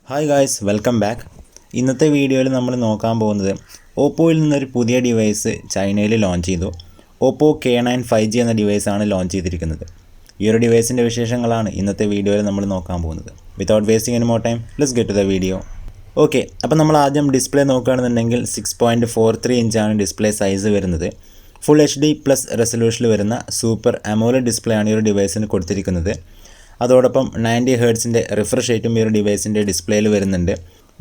Hi guys, welcome back. ഇന്നത്തെ വീഡിയോയിൽ നമ്മൾ നോക്കാൻ പോകുന്നത് ഓപ്പോയിൽ നിന്നൊരു പുതിയ ഡിവൈസ് ചൈനയിൽ ലോഞ്ച് ചെയ്തു. ഓപ്പോ K9 5G എന്ന ഡിവൈസാണ് ലോഞ്ച് ചെയ്തിരിക്കുന്നത്. ഈ ഒരു ഡിവൈസിൻ്റെ വിശേഷങ്ങളാണ് ഇന്നത്തെ വീഡിയോയിൽ നമ്മൾ നോക്കാൻ പോകുന്നത്. Without wasting any more time, let's get to the video. Okay, അപ്പോൾ നമ്മൾ ആദ്യം ഡിസ്പ്ലേ നോക്കുകയാണെന്നുണ്ടെങ്കിൽ 6.43 ഇഞ്ചാണ് ഡിസ്പ്ലേ സൈസ് വരുന്നത്. ഫുൾ HD പ്ലസ് റെസൊല്യൂഷനിൽ വരുന്ന സൂപ്പർ അമോലെഡ് ഡിസ്പ്ലേ ആണ് ഈ ഒരു ഡിവൈസിന് കൊടുത്തിരിക്കുന്നത്. അതോടൊപ്പം 90 ഹെർട്സിൻ്റെ റിഫ്രഷ് റേറ്റും ഈ ഒരു ഡിവൈസിൻ്റെ ഡിസ്പ്ലേയിൽ വരുന്നുണ്ട്.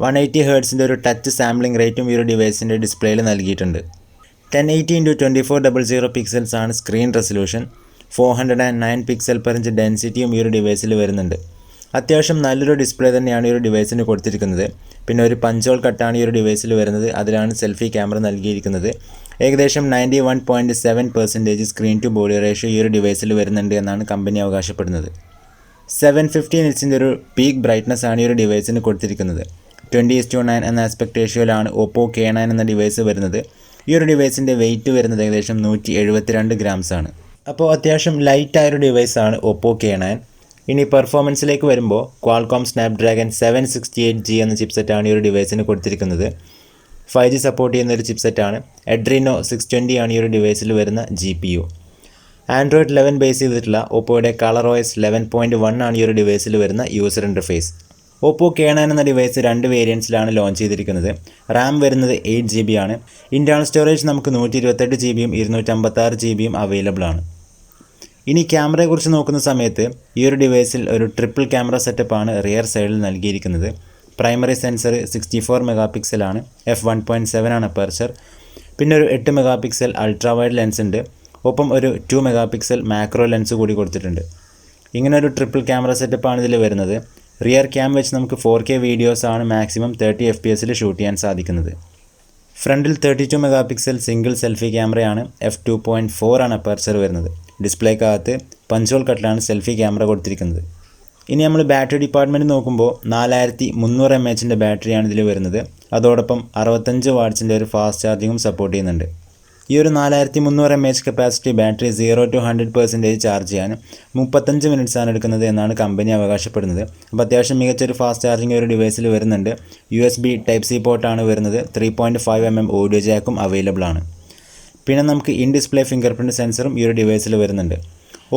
180 ഹെർട്സിൻ്റെ ഒരു ടച്ച് സാമ്പിളിംഗ് റേറ്റും ഈ ഒരു ഡിവൈസിൻ്റെ ഡിസ്പ്ലേയിൽ നൽകിയിട്ടുണ്ട്. 1080x2400 പിക്സൽസ് ആണ് screen resolution. 409 pixel per inch ഡെൻസിറ്റിയും ഈ ഒരു ഡിവൈസിൽ വരുന്നുണ്ട്. അത്യാവശ്യം നല്ലൊരു ഡിസ്പ്ലേ തന്നെയാണ് ഈ ഒരു ഡിവൈസിന് കൊടുത്തിരിക്കുന്നത്. പിന്നെ ഒരു പഞ്ച് ഹോൾ കട്ടാണ് ഈ ഒരു ഡിവൈസിൽ വരുന്നത്. അതിലാണ് സെൽഫി ക്യാമറ നൽകിയിരിക്കുന്നത്. ഏകദേശം 91.7% സ്ക്രീൻ ടു ബോഡി റേഷ്യോ ഈ ഒരു ഡിവൈസിൽ വരുന്നുണ്ട് എന്നാണ് കമ്പനി അവകാശപ്പെടുന്നത്. 750 നിറ്റ്സിൻ്റെ ഒരു പീക്ക് ബ്രൈറ്റ്നസ് ആണ് ഈ ഒരു ഡിവൈസിന് കൊടുത്തിരിക്കുന്നത്. 20:9 എന്ന ആസ്പെക്ട് റേഷ്യോയിലാണ് ഓപ്പോ K9 എന്ന ഡിവൈസ് വരുന്നത്. ഈ ഒരു ഡിവൈസിൻ്റെ വെയിറ്റ് വരുന്നത് ഏകദേശം 172 ഗ്രാംസ് ആണ്. അപ്പോൾ അത്യാവശ്യം ലൈറ്റായൊരു ഡിവൈസാണ് ഓപ്പോ K9. ഇനി പെർഫോമൻസിലേക്ക് വരുമ്പോൾ ക്വാൾകോം സ്നാപ്ഡ്രാഗൺ 768G എന്ന ചിപ്സെറ്റാണ് ഈ ഒരു ഡിവൈസിന് കൊടുത്തിരിക്കുന്നത്. 5G സപ്പോർട്ട് ചെയ്യുന്നൊരു ചിപ്സെറ്റാണ്. എഡ്രീനോ 620 ആണ് ഈ ഒരു ഡിവൈസിൽ വരുന്ന GPU. ആൻഡ്രോയിഡ് 11 ബേസ് ചെയ്തിട്ടുള്ള ഓപ്പോയുടെ ColorOS 11.1 ആണ് ഈ ഒരു ഡിവൈസിൽ വരുന്ന യൂസർ ഇൻ്റർഫേസ്. ഓപ്പോ K9 എന്ന ഡിവൈസ് 2 വേരിയൻസിലാണ് ലോഞ്ച് ചെയ്തിരിക്കുന്നത്. റാം വരുന്നത് 8GB ആണ്. ഇൻറ്റേർണൽ സ്റ്റോറേജ് നമുക്ക് 128GBയും 256GBയും അവൈലബിൾ ആണ്. ഇനി ക്യാമറയെക്കുറിച്ച് നോക്കുന്ന സമയത്ത് ഈ ഒരു ഡിവൈസിൽ ഒരു ട്രിപ്പിൾ ക്യാമറ സെറ്റപ്പാണ് റിയർ സൈഡിൽ നൽകിയിരിക്കുന്നത്. പ്രൈമറി സെൻസർ 64 മെഗാ ആണ്. f1.7 ആണ് അപ്പർച്ചർ. പിന്നെ ഒരു 8 മെഗാ അൾട്രാ വൈഡ് ലെൻസ് ഉണ്ട്. ഒപ്പം ഒരു 2 മെഗാ മാക്രോ ലെൻസ് കൂടി കൊടുത്തിട്ടുണ്ട്. ഇങ്ങനെ ഒരു ട്രിപ്പിൾ ക്യാമറ സെറ്റപ്പാണ് ഇതിൽ വരുന്നത്. റിയർ ക്യാം വെച്ച് നമുക്ക് 4K വീഡിയോസ് ആണ് മാക്സിമം 30 FPS ഷൂട്ട് ചെയ്യാൻ സാധിക്കുന്നത്. ഫ്രണ്ടിൽ 32 മെഗാ സിംഗിൾ സെൽഫി ക്യാമറയാണ്. f2.4 ആണ് അപ്പർച്ചർ വരുന്നത്. ഡിസ്പ്ലേക്കകത്ത് പഞ്ച് ഹോൾ കട്ടിലാണ് സെൽഫി ക്യാമറ കൊടുത്തിരിക്കുന്നത്. ഇനി നമ്മൾ ബാറ്ററി ഡിപ്പാർട്ട്മെൻറ്റ് നോക്കുമ്പോൾ 4300 mAh ബാറ്ററിയാണ് ഇതിൽ വരുന്നത്. അതോടൊപ്പം 65 വാട്ട്സിൻ്റെ ഒരു ഫാസ്റ്റ് ചാർജിങ്ങും സപ്പോർട്ട് ചെയ്യുന്നുണ്ട്. ഈ ഒരു 4300 mAh capacity battery 0 to 100% charge ചെയ്യാൻ 35 മിനിറ്റ്സ് ആണ് എടുക്കുന്നത് എന്നാണ് കമ്പനി അവകാശപ്പെടുന്നത്. അപ്പോൾ അത്യാവശ്യം മികച്ചൊരു ഫാസ്റ്റ് ചാർജിങ് ഒരു ഡിവൈസിൽ വരുന്നുണ്ട്. USB Type-C പോർട്ടാണ് വരുന്നത്. 3.5mm ഓഡിയോ ജാക്കും അവൈലബിൾ ആണ്. പിന്നെ നമുക്ക് ഇൻ ഡിസ്പ്ലേ ഫിംഗർ പ്രിൻറ്റ് സെൻസറും ഈ ഒരു ഡിവൈസിൽ വരുന്നുണ്ട്.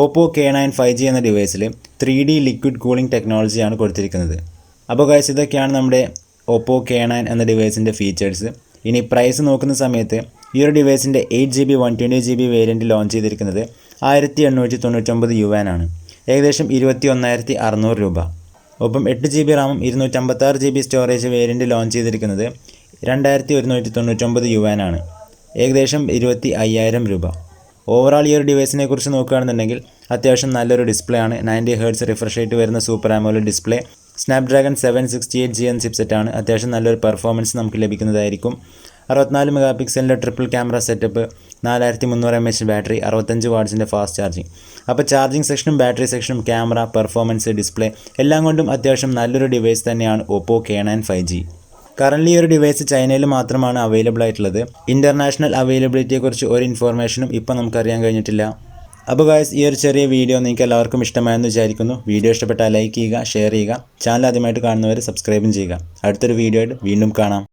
ഓപ്പോ K9 5G എന്ന ഡിവൈസിൽ 3D ലിക്വിഡ് കൂളിംഗ് ടെക്നോളജിയാണ് കൊടുത്തിരിക്കുന്നത്. അപ്പോൾ ഗൈസ്, ഇതൊക്കെയാണ് നമ്മുടെ ഓപ്പോ K9 എന്ന ഡിവൈസിൻ്റെ ഫീച്ചേഴ്സ്. ഇനി പ്രൈസ് നോക്കുന്ന സമയത്ത് ഈ ഒരു ഡിവൈസിൻ്റെ 8GB 120GB വേരിയൻറ്റ് ലോഞ്ച് ചെയ്തിരിക്കുന്നത് 1899 yuan ആണ്. ഏകദേശം 21,600 രൂപ. ഒപ്പം 8GB റാമും 256GB സ്റ്റോറേജ് വേരിയൻറ്റ് ലോഞ്ച് ചെയ്തിരിക്കുന്നത് 2199 yuan ആണ്. ഏകദേശം 25,000 രൂപ. ഓവറാൾ ഈ ഒരു ഡിവൈസിനെ കുറിച്ച് നോക്കുകയാണെന്നുണ്ടെങ്കിൽ അത്യാവശ്യം നല്ലൊരു ഡിസ്പ്ലേ ആണ്. 90 ഹെർട്സ് റിഫ്രഷ് റേറ്റ് വരുന്ന super AMOLED display. Snapdragon 768G എന്ന ചിപ്സെറ്റാണ്. അത്യാവശ്യം നല്ലൊരു പെർഫോമൻസ് നമുക്ക് ലഭിക്കുന്നതായിരിക്കും. 64 mega triple camera setup, 4300 mAh battery, 65 വാട്ട്സിൻ്റെ ഫാസ്റ്റ് ചാർജിങ്. അപ്പോൾ ചാർജിങ് സെക്ഷനും ബാറ്ററി സെക്ഷനും ക്യാമറ, പെർഫോമൻസ്, ഡിസ്പ്ലേ എല്ലാം കൊണ്ടും അത്യാവശ്യം നല്ലൊരു ഡിവൈസ് തന്നെയാണ് ഓപ്പോ K9 5G. കറൻ്റ്ലി ഈ ഒരു ഡിവൈസ് ചൈനയിൽ മാത്രമാണ് അവൈലബിൾ ആയിട്ടുള്ളത്. ഇൻ്റർനാഷണൽ അവൈലബിലിറ്റിയെക്കുറിച്ച് ഒരു ഇൻഫോർമേഷനും ഇപ്പോൾ നമുക്കറിയാൻ കഴിഞ്ഞിട്ടില്ല. അപ്പോൾ ഗായ്സ്, ഈ ഒരു ചെറിയ വീഡിയോ നിങ്ങൾക്ക് എല്ലാവർക്കും ഇഷ്ടമായെന്ന് വിചാരിക്കുന്നു. വീഡിയോ ഇഷ്ടപ്പെട്ടാൽ ലൈക്ക് ചെയ്യുക, ഷെയർ ചെയ്യുക. ചാനൽ ആദ്യമായിട്ട് കാണുന്നവർ സബ്സ്ക്രൈബും ചെയ്യുക. അടുത്തൊരു വീഡിയോയിൽ വീണ്ടും കാണാം.